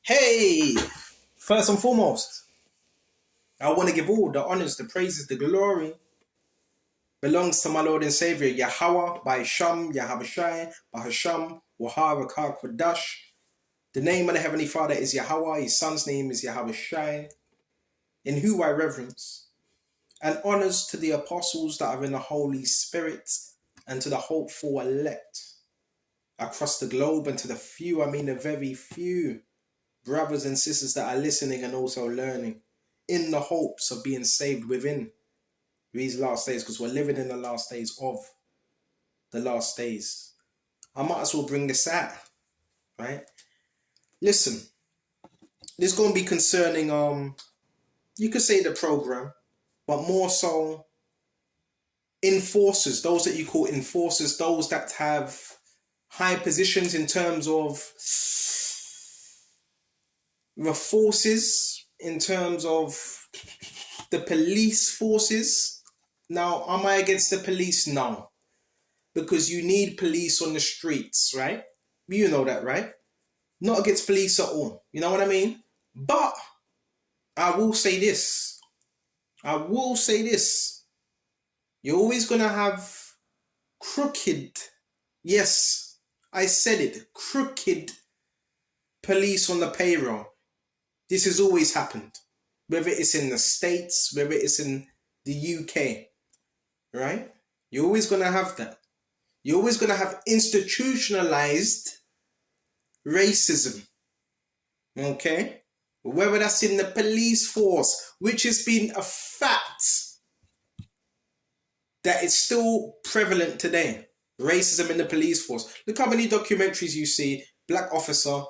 Hey, first and foremost, I want to give all the honors, the praises, the glory belongs to my Lord and Savior Yahweh by Sham, Yahabashai, Bahasham, Wahar, Kwadash. The name of the Heavenly Father is Yahweh, his son's name is Yahabashai, in who I reverence. And honors to the apostles that are in the Holy Spirit and to the hopeful elect across the globe, and to the few, I mean the very few brothers and sisters that are listening and also learning in the hopes of being saved within these last days, because we're living in the last days of the last days. I might as well bring this out, right? Listen, this is going to be concerning, you could say the program, but more so enforcers, those that you call enforcers, those that have high positions in terms of the forces, in terms of the police forces. Now, am I against the police? No. Because you need police on the streets, right? You know that, right? Not against police at all. You know what I mean? But I will say this. You're always going to have crooked, yes, I said it, crooked police on the payroll. This has always happened. Whether it's in the States, whether it's in the UK, right? You're always going to have that. You're always going to have institutionalized racism, okay? Whether that's in the police force, which has been a fact that it's still prevalent today. Racism in the police force. Look how many documentaries you see, black officer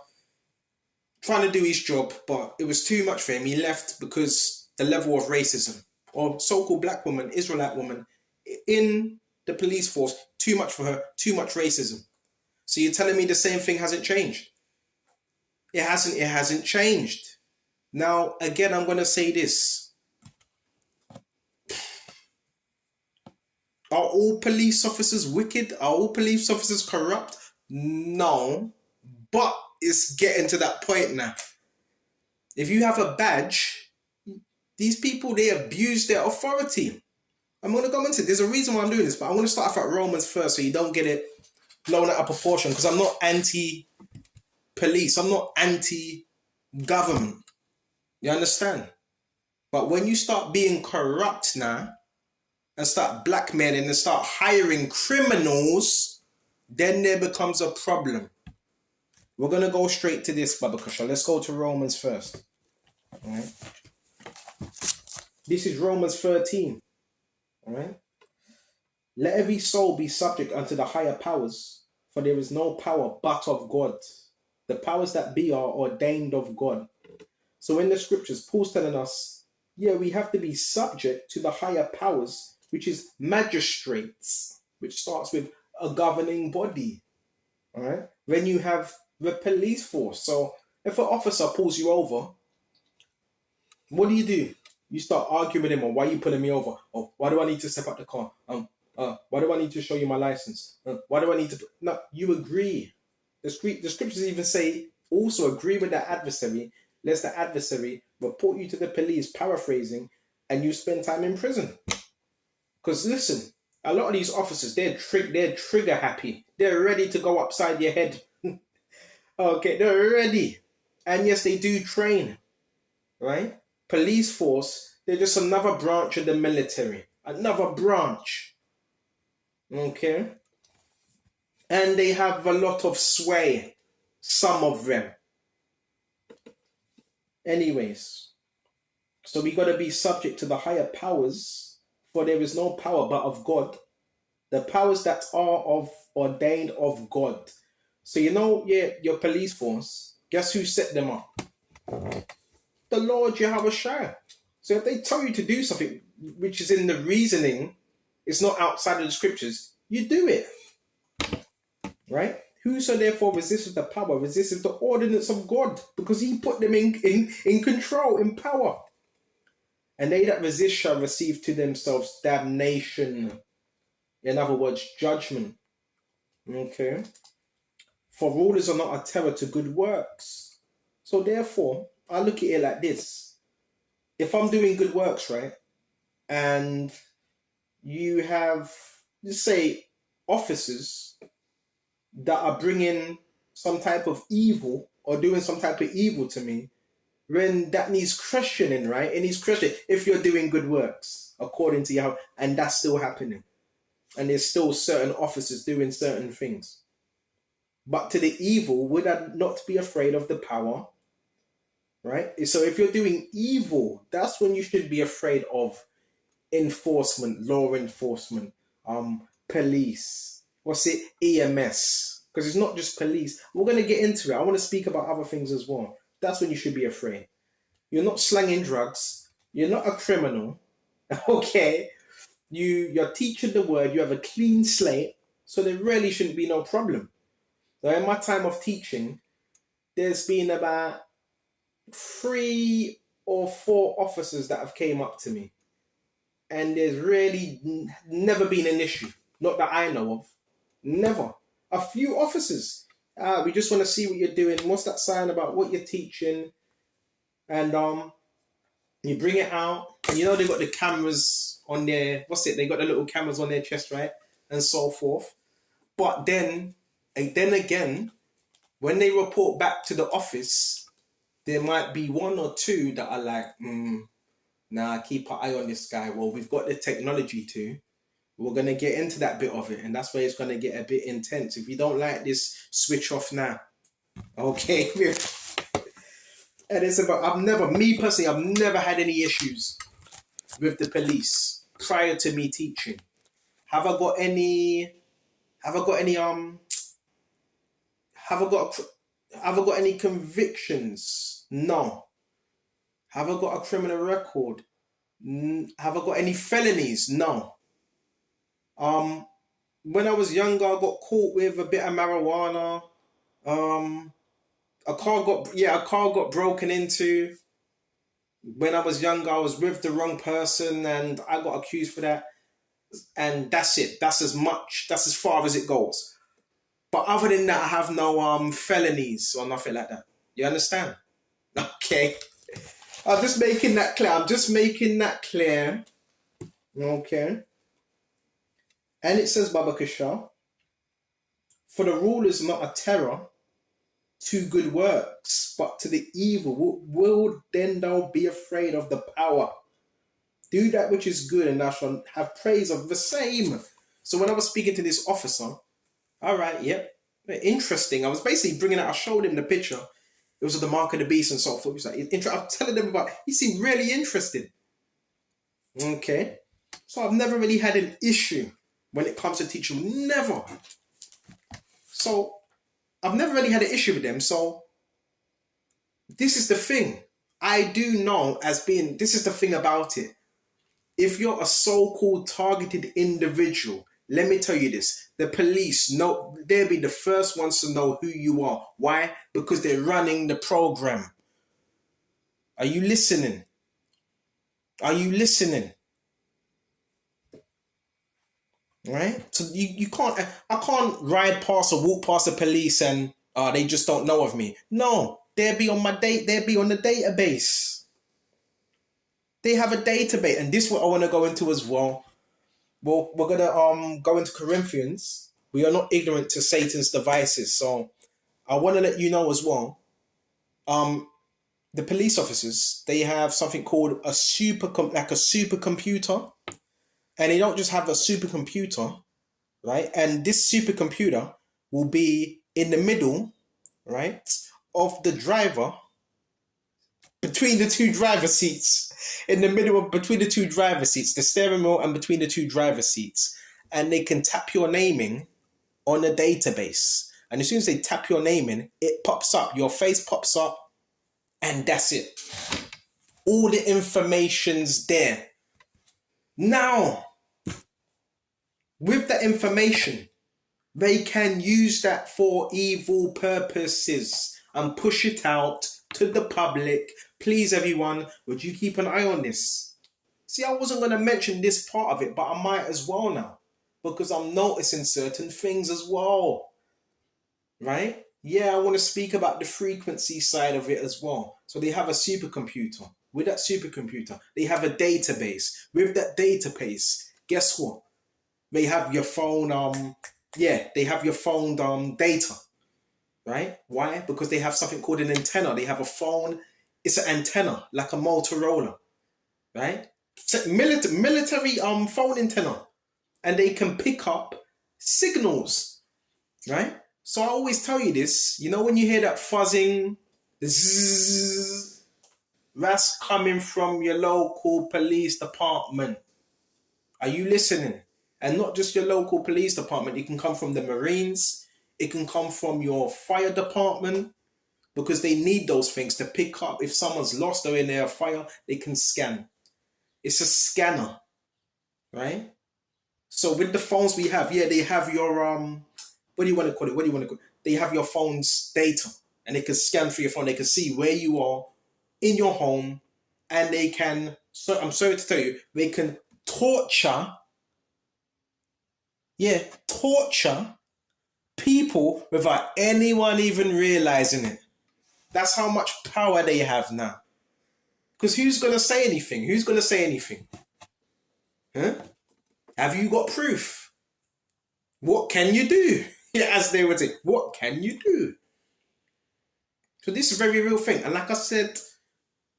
trying to do his job, but it was too much for him. He left because the level of racism, or so-called black woman, Israelite woman, in the police force, too much for her, too much racism. So you're telling me the same thing hasn't changed? It hasn't changed. Now, again, I'm going to say this. Are all police officers wicked? Are all police officers corrupt? No. But it's getting to that point now. If you have a badge, these people, they abuse their authority. I'm going to go into it. There's a reason why I'm doing this, but I'm going to start off at Romans first so you don't get it blown out of proportion, because I'm not anti-police. I'm not anti-government. You understand? But when you start being corrupt now and start blackmailing and start hiring criminals, then there becomes a problem. We're going to go straight to this, Baba Kusha. Let's go to Romans first. All right. This is Romans 13. All right. Let every soul be subject unto the higher powers, for there is no power but of God. The powers that be are ordained of God. So in the scriptures, Paul's telling us, yeah, we have to be subject to the higher powers, which is magistrates, which starts with a governing body. All right. Then you have the police force. So if an officer pulls you over, what do? You start arguing with him on why you pulling me over. Oh, why do I need to step up the car? Why do I need to show you my license? Why do I need to? No, you agree. The scriptures even say also agree with the adversary, lest the adversary report you to the police, paraphrasing, and you spend time in prison. Because listen, a lot of these officers, they're trigger happy. They're ready to go upside your head. Okay, they're ready. And yes, they do train, right? Police force, they're just another branch of the military. Another branch. Okay? And they have a lot of sway. Some of them. Anyways. So we got to be subject to the higher powers, for there is no power but of God. The powers that are ordained of God. So you know, yeah, your police force, guess who set them up? The Lord Yahushua. So if they tell you to do something which is in the reasoning, it's not outside of the scriptures, you do it. Right? Whoso therefore resists the power, resists the ordinance of God, because he put them in control, in power. And they that resist shall receive to themselves damnation. In other words, judgment. Okay? For rulers are not a terror to good works. So therefore, I look at it like this. If I'm doing good works, right, and you have, let's say, officers that are bringing some type of evil or doing some type of evil to me, when that needs questioning, right? It needs questioning if you're doing good works according to Yahweh, and that's still happening. And there's still certain officers doing certain things. But to the evil, would I not be afraid of the power? Right? So if you're doing evil, that's when you should be afraid of enforcement, law enforcement, police, what's it, EMS. Because it's not just police. We're gonna get into it. I want to speak about other things as well. That's when you should be afraid. You're not slanging drugs. You're not a criminal. Okay. You're teaching the word. You have a clean slate. So there really shouldn't be no problem. So in my time of teaching, there's been about 3 or 4 officers that have came up to me, and there's really never been an issue, not that I know of. Never. A few officers. We just want to see what you're doing. What's that sign about what you're teaching? And you bring it out. And they got the cameras on their, what's it? They got the little cameras on their chest, right? And so forth. But then again, when they report back to the office, there might be 1 or 2 that are like, nah, keep an eye on this guy. Well, we've got the technology too. We're going to get into that bit of it. And that's where it's going to get a bit intense. If you don't like this, switch off now. Okay? And it's about, me personally, I've never had any issues with the police prior to me teaching. Have I got any convictions? No. Have I got a criminal record? Have I got any felonies? No. When I was younger, I got caught with a bit of marijuana. A car got broken into. When I was younger, I was with the wrong person and I got accused for that. And that's it. That's as far as it goes. But other than that, I have no felonies or nothing like that. You understand? Okay. I'm just making that clear. Okay. And it says, Baba Kishar, for the rule is not a terror to good works, but to the evil. Will then thou be afraid of the power? Do that which is good, and thou shalt have praise of the same. So when I was speaking to this officer, all right, yep, interesting. I was basically bringing out, I showed him the picture. It was of the mark of the beast and so forth. He was like, I'm telling them about, he seemed really interested. Okay. So I've never really had an issue when it comes to teaching. Never. So I've never really had an issue with them. So this is the thing. I do know this is the thing about it. If you're a so-called targeted individual, let me tell you this. The police they'll be the first ones to know who you are. Why? Because they're running the program. Are you listening? Are you listening? Right? So you can't, I can't ride past or walk past the police and they just don't know of me. No, they'll be on the database. They have a database, and this is what I want to go into as well. Well, we're gonna go into Corinthians. We are not ignorant to Satan's devices, so I want to let you know as well. The police officers, they have something called a supercomputer, and they don't just have a supercomputer, right? And this supercomputer will be in the middle, right, of the driver, between the 2 driver seats, between the 2 driver seats, the steering wheel and between the 2 driver seats. And they can tap your name in on a database. And as soon as they tap your name in, it pops up, your face pops up, and that's it. All the information's there. Now, with that information, they can use that for evil purposes and push it out to the public. Please, everyone, would you keep an eye on this? See, I wasn't going to mention this part of it, but I might as well now, because I'm noticing certain things as well. Right? Yeah, I want to speak about the frequency side of it as well. So they have a supercomputer. With that supercomputer, they have a database. With that database, guess what? They have your phone. Yeah, they have your phone data, right? Why? Because they have something called an antenna. They have a phone. It's an antenna, like a Motorola, right? So military phone antenna, and they can pick up signals, right? So I always tell you this. You know when you hear that fuzzing, the zzz, that's coming from your local police department. Are you listening? And not just your local police department. It can come from the Marines. It can come from your fire department because they need those things to pick up. If someone's lost or in their fire, they can scan. It's a scanner, right? So with the phones we have, yeah, they have your what do you want to call it? What do you want to call it? They have your phone's data, and they can scan through your phone. They can see where you are in your home, and they can. So I'm sorry to tell you, they can torture. Yeah, torture people without anyone even realizing it. That's how much power they have now. Because who's gonna say anything? Who's gonna say anything? Huh? Have you got proof? What can you do? Yeah, as they would say, what can you do? So this is a very real thing. And like I said,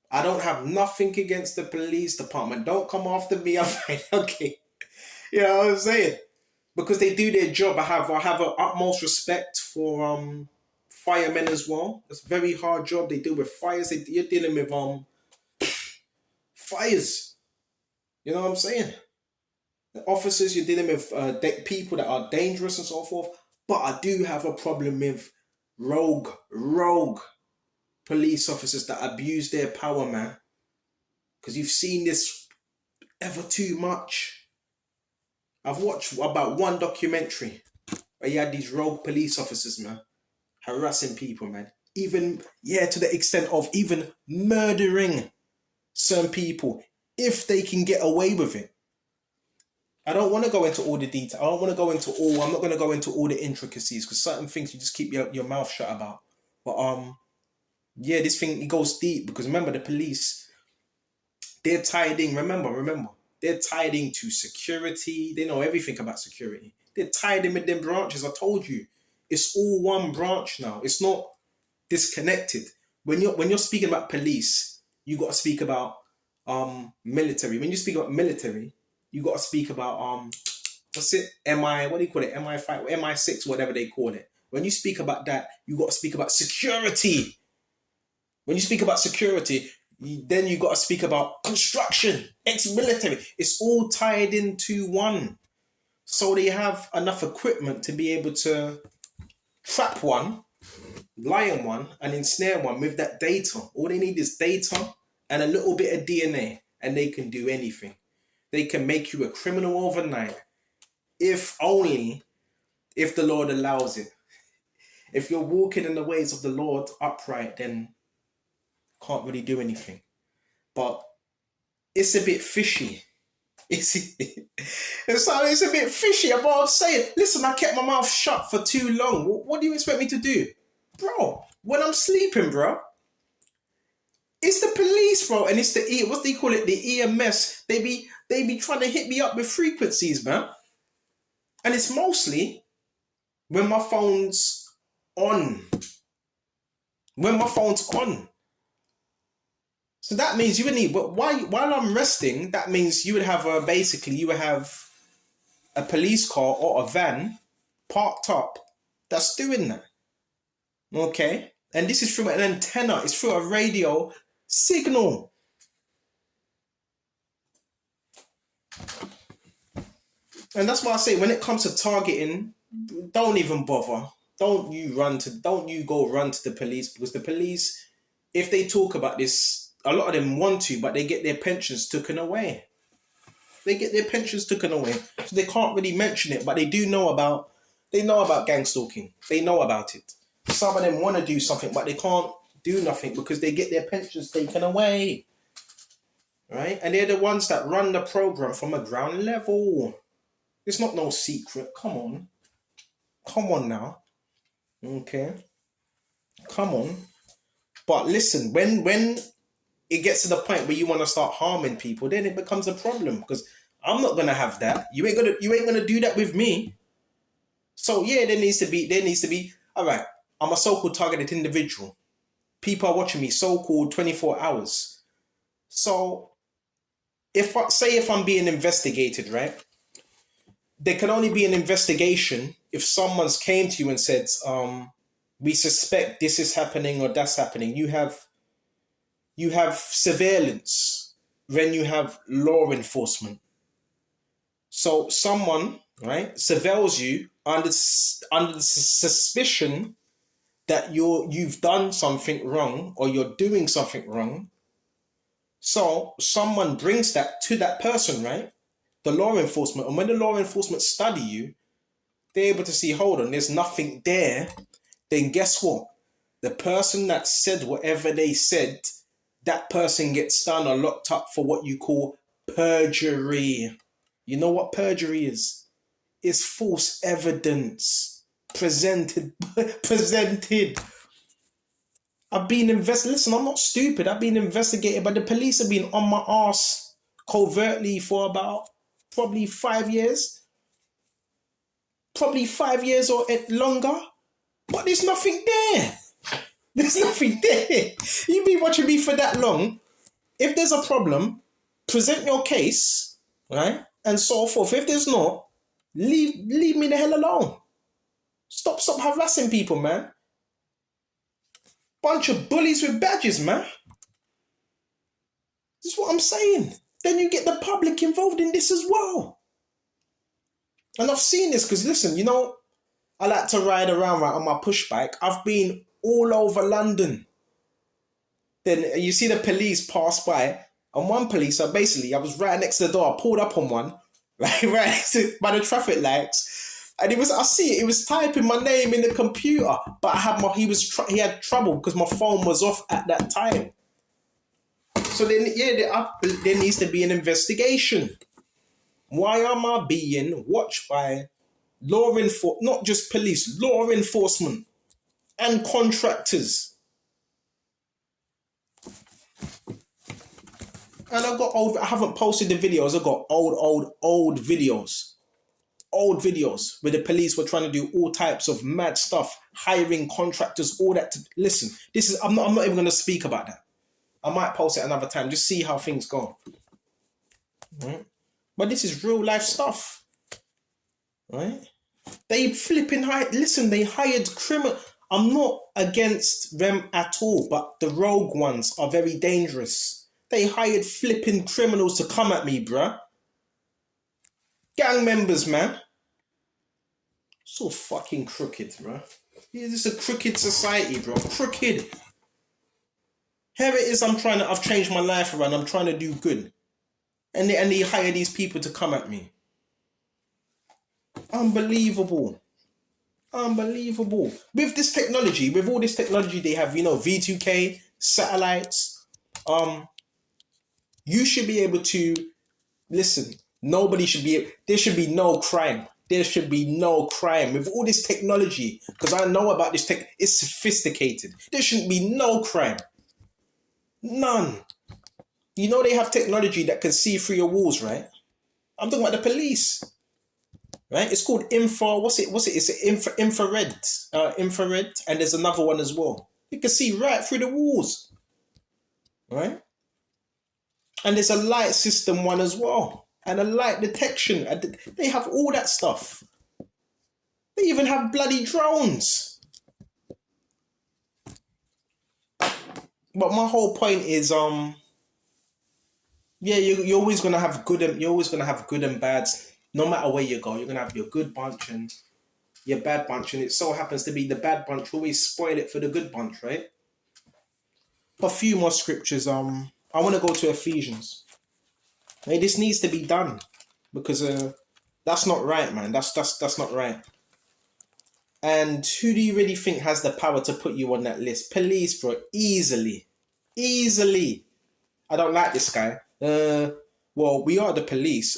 I don't have nothing against the police department. Don't come after me. I'm like, okay. You know what I'm saying? Because they do their job. I have an utmost respect for firemen as well. It's a very hard job. They deal with fires. You're dealing with fires. You know what I'm saying? Officers, you're dealing with people that are dangerous and so forth. But I do have a problem with rogue police officers that abuse their power, man. Because you've seen this ever too much. I've watched about one documentary where you had these rogue police officers, man, harassing people, man. Even, yeah, to the extent of even murdering certain people if they can get away with it. I don't want to go into all the detail. I don't want to go into all. I'm not going to go into all the intricacies because certain things you just keep your mouth shut about. But yeah, this thing it goes deep because remember the police, they're tied in. Remember, they're tied into security. They know everything about security. They're tied in with them branches. I told you, it's all one branch now. It's not disconnected. When you're speaking about police, you got to speak about military. When you speak about military, you got to speak about what's it? MI, what do you call it? MI5, MI6, whatever they call it. When you speak about that, you got to speak about security. When you speak about security, then you got to speak about construction, ex-military. It's all tied into one. So they have enough equipment to be able to trap one, lie on one, and ensnare one with that data. All they need is data and a little bit of DNA, and they can do anything. They can make you a criminal overnight, if only if the Lord allows it. If you're walking in the ways of the Lord upright, then can't really do anything. But it's a bit fishy. It's a bit fishy. But I'm saying, listen, I kept my mouth shut for too long. What do you expect me to do? Bro, when I'm sleeping, bro, it's the police, bro, and it's what do you call it? The EMS. They be trying to hit me up with frequencies, man. And it's mostly when my phone's on. When my phone's on. So that means you would need, but while I'm resting, that means you would have you would have a police car or a van parked up that's doing that. Okay? And this is through an antenna, it's through a radio signal. And that's why I say when it comes to targeting, don't even bother. Don't you go run to the police because the police, if they talk about this, a lot of them want to, but they get their pensions taken away. They get their pensions taken away. So they can't really mention it, but they know about gang stalking. They know about it. Some of them want to do something, but they can't do nothing because they get their pensions taken away. Right? And they're the ones that run the program from a ground level. It's not no secret. Come on now. Okay. Come on. But listen, when it gets to the point where you want to start harming people, then it becomes a problem because I'm not gonna have that. You ain't gonna do that with me. So yeah, there needs to be. All right, I'm a so-called targeted individual. People are watching me so-called 24 hours. So if I'm being investigated, right? There can only be an investigation if someone's came to you and said, we suspect this is happening or that's happening. You have surveillance when you have law enforcement. So someone, right, surveils you under the suspicion that you've done something wrong or you're doing something wrong. So someone brings that to that person, right? The law enforcement, and when the law enforcement study you, they're able to see, hold on, there's nothing there. Then guess what? The person that said whatever they said, that person gets done or locked up for what you call perjury. You know what perjury is? It's false evidence presented. presented. I've been investigated. Listen, I'm not stupid. I've been investigated by the police. Have been on my ass covertly for about probably 5 years. Probably 5 years or longer. But there's nothing there. There's nothing there. You've been watching me for that long. If there's a problem, present your case, right? And so forth. If there's not, leave me the hell alone. Stop harassing people, man. Bunch of bullies with badges, man. This is what I'm saying. Then you get the public involved in this as well. And I've seen this because, listen, you know, I like to ride around right on my push bike. I've been all over London. Then you see the police pass by, and one police, so basically I was right next to the door, I pulled up on one, right next to, by the traffic lights, and he was typing my name in the computer, but he had trouble because my phone was off at that time. So then, yeah, there needs to be an investigation. Why am I being watched by not just police, law enforcement and contractors? And I haven't posted the videos. I've got old videos. Old videos where the police were trying to do all types of mad stuff, hiring contractors, all that. Listen, I'm not even going to speak about that. I might post it another time, just see how things go. Right? But this is real life stuff. Right? They hired criminal. I'm not against them at all, but the rogue ones are very dangerous. They hired flipping criminals to come at me, bruh. Gang members, man. So fucking crooked, bruh. This is a crooked society, bro. Crooked. Here it is, I've changed my life around, I'm trying to do good. And they hire these people to come at me. Unbelievable. Unbelievable. With this technology, with all this technology they have, you know, V2K, satellites, you should be able to, listen, there should be no crime. There should be no crime. With all this technology, because I know about this tech, it's sophisticated. There shouldn't be no crime. None. You know they have technology that can see through your walls, right? I'm talking about the police. Right? It's called what's it? It's infrared. Infrared, and there's another one as well. You can see right through the walls. Right? And there's a light system one as well. And a light detection. They have all that stuff. They even have bloody drones. But my whole point is, you're always gonna have good and bad. No matter where you go, you're gonna have your good bunch and your bad bunch, and it so happens to be the bad bunch always spoil it for the good bunch, right? A few more scriptures. I want to go to Ephesians. Hey, this needs to be done because that's not right, man. That's not right. And who do you really think has the power to put you on that list? Police, bro. Easily. I don't like this guy. Well, we are the police.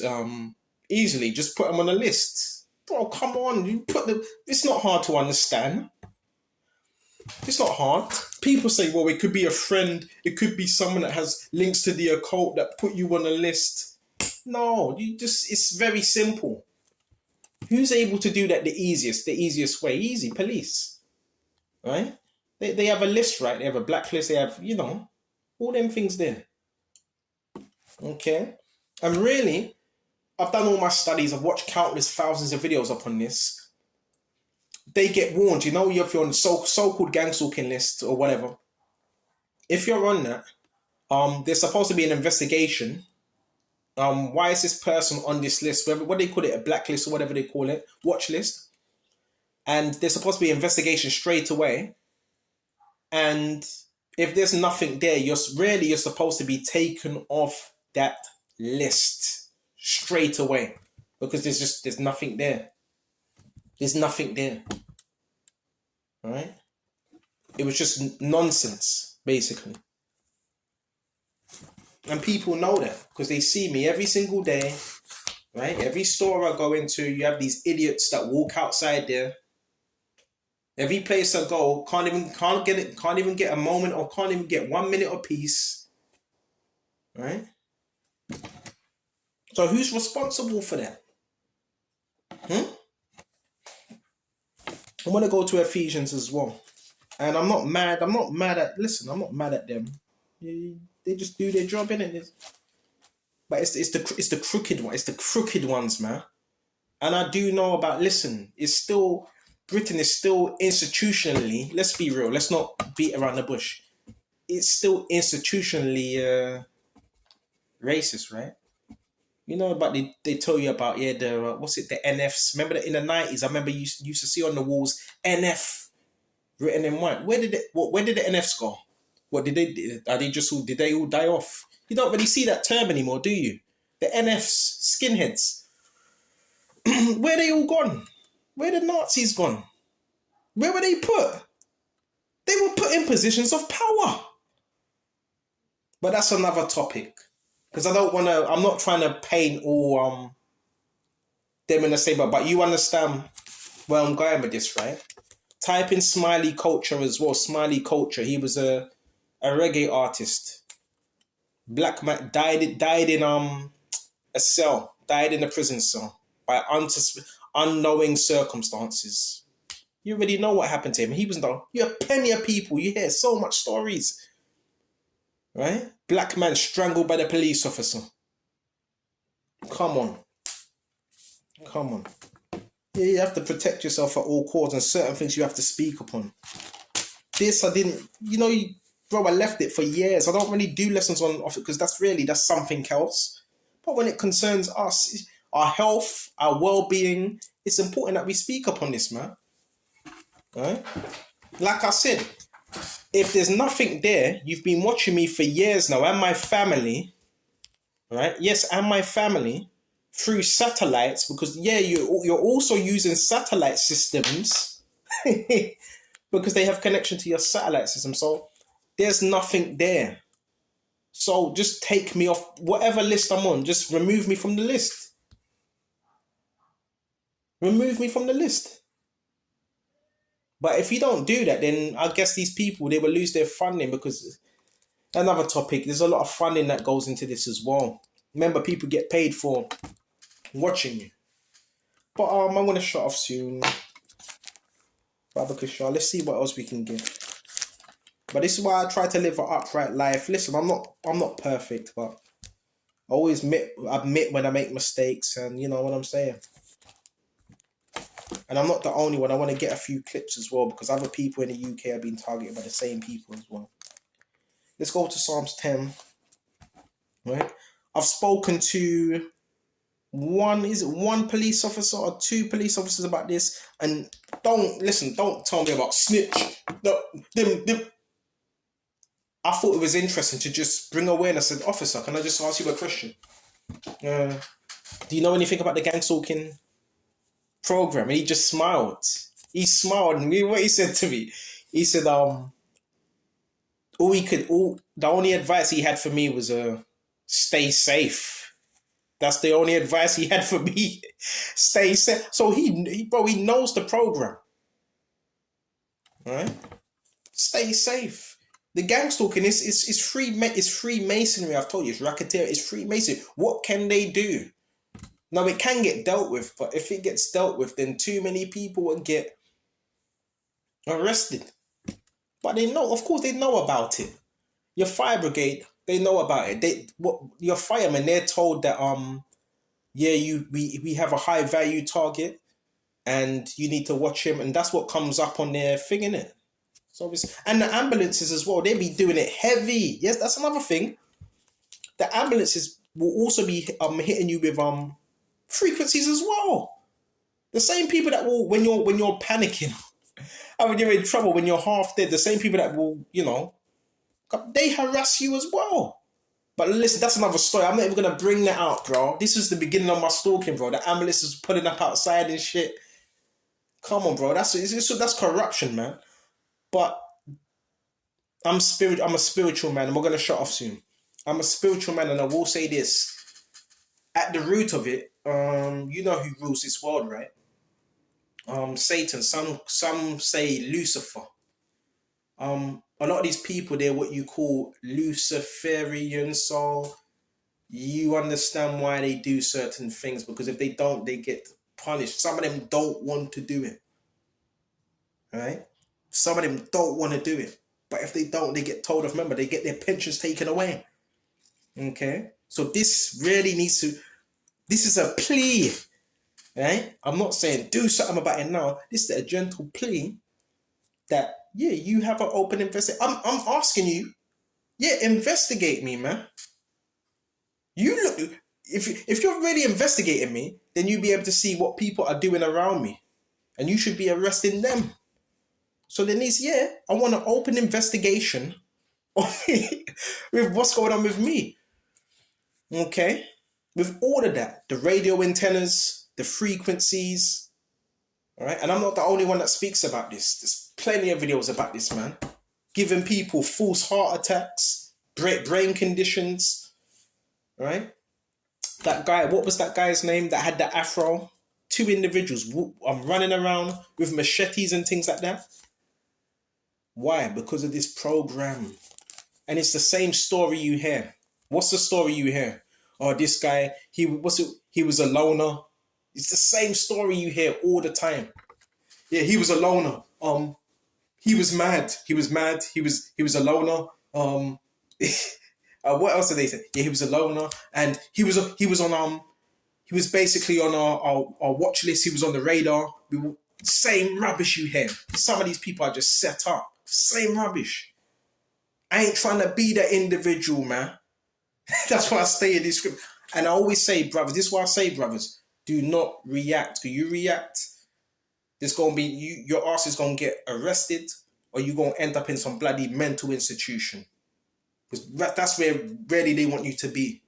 Easily, just put them on a list. Bro, come on. It's not hard to understand. It's not hard. People say, well, it could be a friend. It could be someone that has links to the occult that put you on a list. No, it's very simple. Who's able to do that the easiest way? Easy, police. Right? They have a list, right? They have a blacklist. They have, all them things there. Okay? And really, I've done all my studies. I've watched countless thousands of videos up on this. They get warned, if you're on the so-called gang stalking list or whatever. If you're on that, there's supposed to be an investigation. Why is this person on this list? What they call it, a blacklist or whatever they call it, watch list. And there's supposed to be an investigation straight away. And if there's nothing there, you're supposed to be taken off that list straight away, because there's nothing there. There's nothing there. All right? It was just nonsense, basically. And people know that because they see me every single day, right? Every store I go into, you have these idiots that walk outside there. Every place I go, can't even get a moment, or can't even get 1 minute of peace. Right? So who's responsible for that? I want to go to Ephesians as well. And I'm not mad at them. They just do their job, innit? But it's the crooked one. It's the crooked ones, man. And I do know about, Britain is still institutionally, let's be real, let's not beat around the bush. It's still institutionally racist, right? But they tell you about, the the NFs. Remember that in the 90s, I remember you used to see on the walls, NF, written in white. Where did the NFs go? What did did they all die off? You don't really see that term anymore, do you? The NFs, skinheads. Where they all gone? Where the Nazis gone? Where were they put? They were put in positions of power. But that's another topic. Because I'm not trying to paint all them in the same, but you understand where I'm going with this, right? Type in Smiley Culture as well. Smiley Culture. He was a reggae artist. Black man, died in a cell, died in a prison cell by unknowing circumstances. You already know what happened to him. You have plenty of people. You hear so much stories. Right? Black man strangled by the police officer. Come on. Yeah, you have to protect yourself at all costs, and certain things you have to speak upon. This, I didn't, bro, I left it for years. I don't really do lessons on it because that's something else. But when it concerns us, our health, our well-being, it's important that we speak upon this, man. Right? Like I said, if there's nothing there, you've been watching me for years now, and my family, right? Yes, and my family, through satellites, because you're also using satellite systems because they have connection to your satellite system. So there's nothing there. So just take me off whatever list I'm on. Just remove me from the list. Remove me from the list. But if you don't do that, then I guess these people, they will lose their funding, because another topic, there's a lot of funding that goes into this as well. Remember, people get paid for watching you. But I'm going to shut off soon. Babakashah. Let's see what else we can get. But this is why I try to live an upright life. Listen, I'm not perfect, but I always admit when I make mistakes, and you know what I'm saying. And I'm not the only one. I want to get a few clips as well, because other people in the UK have been targeted by the same people as well. Let's go to Psalms 10. Right? I've spoken to one police officer or two police officers about this, and don't tell me about snitch. I thought it was interesting to just bring awareness. And officer, can I just ask you a question? Do you know anything about the gang stalking program? And he just smiled. He smiled, and what he said to me, he said, the only advice he had for me was stay safe. That's the only advice he had for me. Stay safe. So he knows the program. All right? Stay safe. The gang stalking is Freemasonry. I've told you, it's racketeer. It's Freemasonry. What can they do? Now it can get dealt with, but if it gets dealt with, then too many people will get arrested. But they know, of course, they know about it. Your fire brigade, they know about it. Your firemen, they're told that yeah, we have a high value target, and you need to watch him, and that's what comes up on their thing, innit? So and the ambulances as well, they be doing it heavy. Yes, that's another thing. The ambulances will also be hitting you with frequencies as well. The same people that will, when you're panicking, and when you're in trouble, when you're half dead, the same people that will, they harass you as well. But listen, that's another story. I'm not even gonna bring that out, bro. This is the beginning of my stalking, bro. The ambulance is pulling up outside and shit. Come on, bro. That's corruption, man. But I'm a spiritual man, and we're gonna shut off soon. I'm a spiritual man, and I will say this: at the root of it, you know who rules this world, right? Satan. Some say Lucifer. A lot of these people, they're what you call Luciferian, so you understand why they do certain things, because if they don't, they get punished. Some of them don't want to do it. Right? Some of them don't want to do it. But if they don't, they get told off. Remember, they get their pensions taken away. Okay? So this really needs to... This is a plea. Right? I'm not saying do something about it now. This is a gentle plea that, yeah, you have an open investigation. I'm asking you, yeah, investigate me, man. You look... If you're really investigating me, then you'll be able to see what people are doing around me. And you should be arresting them. So then I want an open investigation with what's going on with me. Okay? With all of that. The radio antennas, the frequencies. All right? And I'm not the only one that speaks about this. There's plenty of videos about this, man. Giving people false heart attacks, brain conditions. All right? That guy, what was that guy's name that had the afro? 2 individuals running around with machetes and things like that. Why? Because of this program. And it's the same story you hear. What's the story you hear? Oh, this guy, he was a loner. It's the same story you hear all the time. Yeah, he was a loner. He was mad. He was a loner. What else did they say? Yeah, he was a loner, and he was basically on our watch list. He was on the radar. Same rubbish you hear. Some of these people are just set up. Same rubbish. I ain't trying to be that individual, man. That's why I stay in this script. And I always say, brothers, this is why I say, brothers, do not react. Because you react, there's going to be, your ass is going to get arrested, or you're going to end up in some bloody mental institution. Because that's where really they want you to be.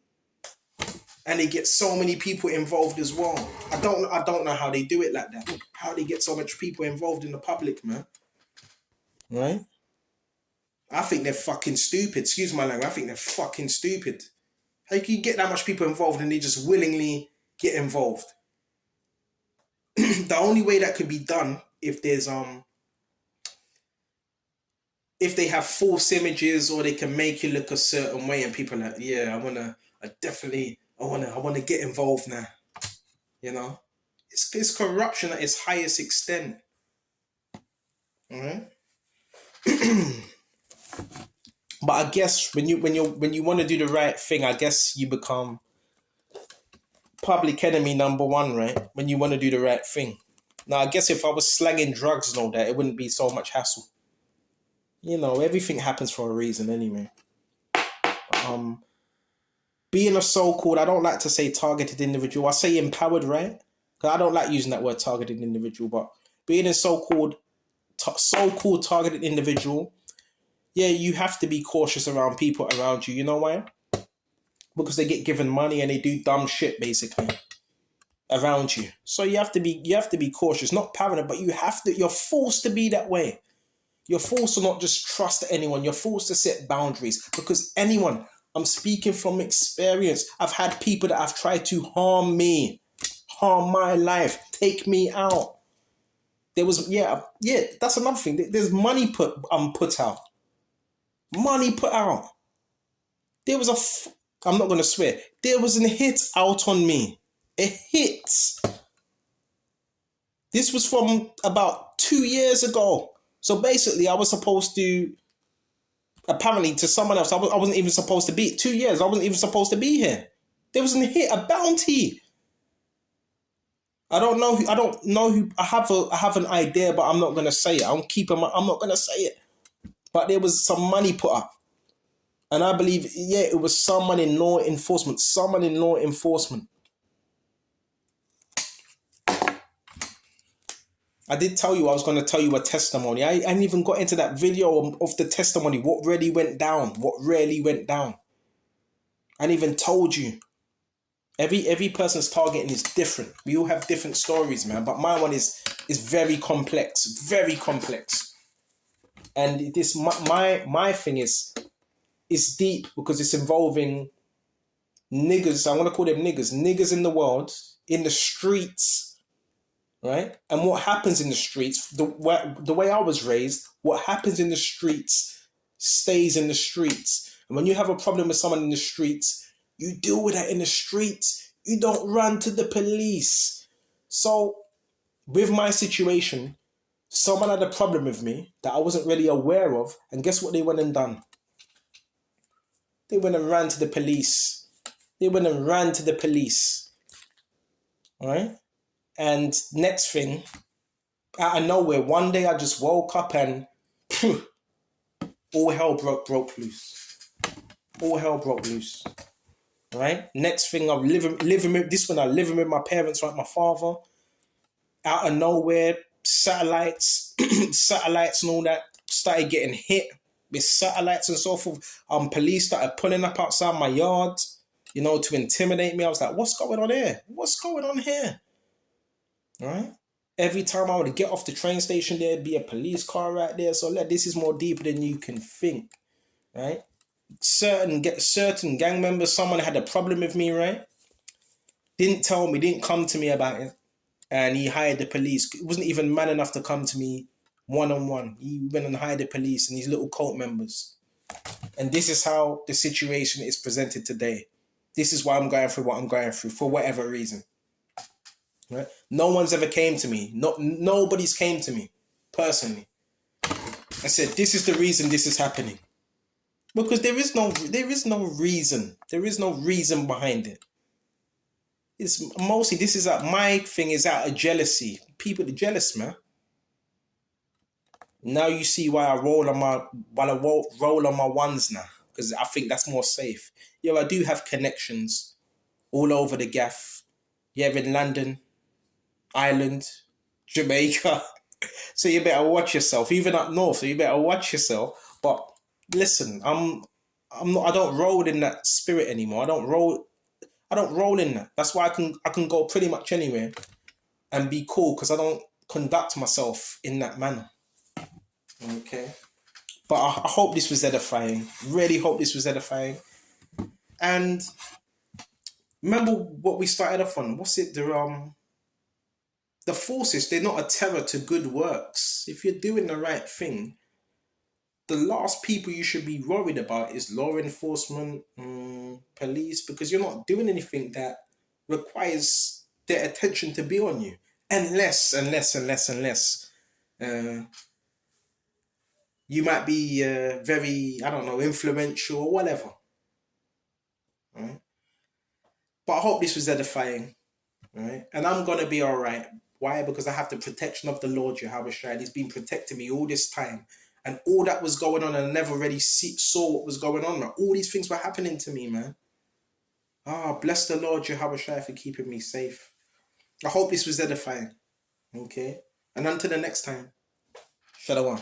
And they get so many people involved as well. I don't know how they do it like that. How they get so much people involved in the public, man. Right? I think they're fucking stupid. Excuse my language. I think they're fucking stupid. How can you get that much people involved and they just willingly get involved? The only way that could be done if there's if they have false images, or they can make you look a certain way, and people are like, yeah, I wanna get involved now. You know? It's corruption at its highest extent. Alright? But I guess when you want to do the right thing, I guess you become public enemy number 1, right? When you want to do the right thing. Now, I guess if I was slanging drugs and all that, it wouldn't be so much hassle. You know, everything happens for a reason anyway. Being a so-called, I don't like to say targeted individual. I say empowered, right? Because I don't like using that word targeted individual. But being a so-called targeted individual, yeah, you have to be cautious around people around you. You know why? Because they get given money and they do dumb shit, basically, around you. So you have to be cautious, not paranoid, but you're forced to be that way. You're forced to not just trust anyone. You're forced to set boundaries, because anyone, I'm speaking from experience. I've had people that have tried to harm me, harm my life, take me out. There was, that's another thing. There's money put out. Money put out. There was I'm not going to swear. There was a hit out on me. A hit. This was from about 2 years ago. So basically, I was supposed to, apparently to someone else, I wasn't even supposed to be, 2 years, I wasn't even supposed to be here. There was a hit, a bounty. I don't know who, I have an idea, but I'm not going to say it. I'm not going to say it. But there was some money put up. And I believe, it was someone in law enforcement. I did tell you I was going to tell you a testimony. I hadn't even got into that video of the testimony, what really went down. I hadn't even told you. Every person's targeting is different. We all have different stories, man. But my one is very complex. And this my thing is deep because it's involving niggers. I want to call them niggers in the world, in the streets, right? And what happens in the streets, the way I was raised, what happens in the streets stays in the streets. And when you have a problem with someone in the streets, you deal with that in the streets. You don't run to the police. So with my situation, someone had a problem with me that I wasn't really aware of. And guess what they went and done? They went and ran to the police. All right? And next thing, out of nowhere, one day I just woke up and all hell broke loose. Right? Next thing, I'm living with my parents, right? My father. Out of nowhere, satellites and all that started getting hit with satellites and so forth. Police started pulling up outside my yard, to intimidate me. I was like, what's going on here? Right? Every time I would get off the train station, there'd be a police car right there. So this is more deeper than you can think, right? Certain gang members, someone had a problem with me, right? Didn't tell me, didn't come to me about it. And he hired the police. He wasn't even man enough to come to me one-on-one. He went and hired the police and these little cult members. And this is how the situation is presented today. This is why I'm going through what I'm going through, for whatever reason. Right? No one's ever came to me. Nobody's came to me personally and said, this is the reason this is happening. Because there is no reason. There is no reason behind it. It's mostly, my thing is out of jealousy. People are jealous, man. Now you see why I roll on my ones now. Because I think that's more safe. I do have connections all over the gaff. In London, Ireland, Jamaica. So you better watch yourself. Even up north, so you better watch yourself. But listen, I don't roll in that spirit anymore. I don't roll in that. That's why I can go pretty much anywhere and be cool, because I don't conduct myself in that manner. Okay. But I hope this was edifying. Really hope this was edifying. And remember what we started off on. What's it? The forces, they're not a terror to good works. If you're doing the right thing, the last people you should be worried about is law enforcement, police, because you're not doing anything that requires their attention to be on you. Unless you might be very, influential or whatever. Right? But I hope this was edifying. Right? And I'm going to be all right. Why? Because I have the protection of the Lord Yahweh Shai. He's been protecting me all this time. And all that was going on, and I never really saw what was going on, man. All these things were happening to me, man. Bless the Lord Yahweh Shai for keeping me safe. I hope this was edifying. Okay? And until the next time, Shalom.